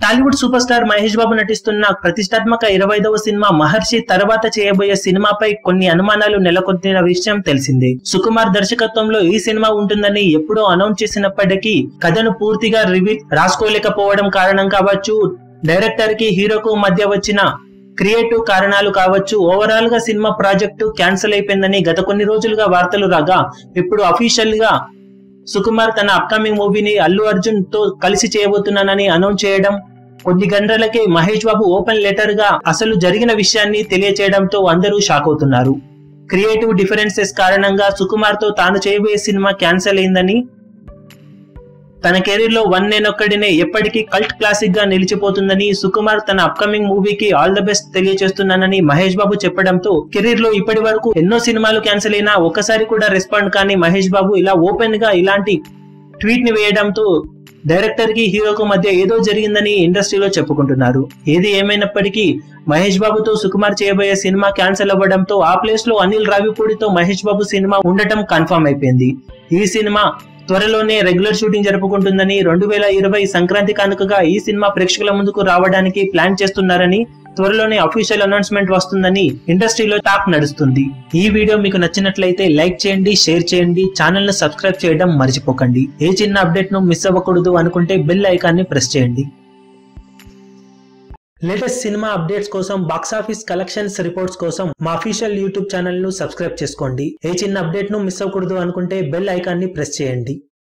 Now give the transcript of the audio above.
Tollywood super star Mahesh Babu నటిస్తున్న ప్రతిష్టాత్మక 25వ cinema మహర్షి తర్వాత చేయబోయే సినిమాపై కొన్ని అనుమానాలు నెలకొంటున్న విషయం తెలిసిందే. సుకుమార్ దర్శకత్వంలో ఈ సినిమా ఉంటుందని ఎప్పుడో అనౌన్స్ చేసినప్పటికీ కథను పూర్తిగా రాసుకోలేకపోవడం కారణం కావచ్చు, డైరెక్టర్ కి హీరోకు మధ్య వచ్చిన క్రియేటివ్ కారణాలు కావచ్చు, ఓవరాల్ గా సినిమా ప్రాజెక్టు క్యాన్సిల్ అయిపోయిందని గత కొన్ని రోజులుగా వార్తలు రాగా, ఇప్పుడు అఫీషియల్ గా సుకుమార్ తన అప్కమింగ్ మూవీని అల్లు అర్జున్ తో కలిసి చేయబోతున్నానని అనౌన్స్ చేయడం, కొద్ది గంటలకే మహేష్ బాబు ఓపెన్ లెటర్ గా అసలు జరిగిన విషయాన్ని తెలియచేయడంతో అందరూ షాక్ అవుతున్నారు. క్రియేటివ్ డిఫరెన్సెస్ కారణంగా సుకుమార్ తో తాను చేయబోయే సినిమా క్యాన్సిల్ అయిందని, తన కెరీర్ లో వన్ నేనొక్కడినే ఎప్పటికీ కల్ట్ క్లాసిక్ గా నిలిచిపోతుందని, సుకుమార్ తన అప్కమింగ్ మూవీకి all the best తెలియజేస్తున్నానని Mahesh Babu చెప్పడంతో, కెరీర్ లో ఇప్పటి వరకు ఎన్నో సినిమాలు క్యాన్సిల్ అయినా ఒక్కసారి కూడా రెస్పాండ్ కాని మహేష్ బాబు ఇలా ఓపెన్ గా ఇలాంటి ట్వీట్ ని వేయడంతో డైరెక్టర్ కి హీరోకు మధ్య ఏదో జరిగిందని ఇండస్ట్రీలో చెప్పుకుంటున్నారు. ఏది ఏమైనప్పటికీ మహేష్ బాబుతో సుకుమార్ చేయబోయే సినిమా క్యాన్సిల్ అవ్వడంతో ఆ ప్లేస్ లో అనిల్ రావిపూడితో మహేష్ బాబు సినిమా ఉండటం కన్ఫర్మ్ అయిపోయింది. ఈ సినిమా త్వరలోనే రెగ్యులర్ షూటింగ్ జరుపుకుంటుందని, 2020 సంక్రాంతి కానుకగా ఈ సినిమా ప్రేక్షకుల ముందుకు రావడానికి ప్లాన్ చేస్తున్నారని, త్వరలోనే అఫీషియల్ అనౌన్స్మెంట్ వస్తుందని ఇండస్ట్రీలో టాక్ నడుస్తుంది. ఈ వీడియో మీకు నచ్చినట్లయితే లైక్ చేయండి, షేర్ చేయండి, ఛానల్ ను సబ్స్క్రైబ్ చేయడం మర్చిపోకండి. ఏ చిన్న అప్డేట్ ను మిస్ అవ్వకూడదు అనుకుంటే బెల్ ఐకాన్ ని ప్రెస్ చేయండి. లేటెస్ట్ సినిమా అప్డేట్స్ కోసం, బాక్సాఫీస్ కలెక్షన్స్ రిపోర్ట్స్ కోసం మా అఫీషియల్ యూట్యూబ్ ఛానల్ ను సబ్స్క్రైబ్ చేసుకోండి. ఏ చిన్న అప్డేట్ ను మిస్ అవ్వకూడదు అనుకుంటే బెల్ ఐకాన్ ని ప్రెస్ చేయండి.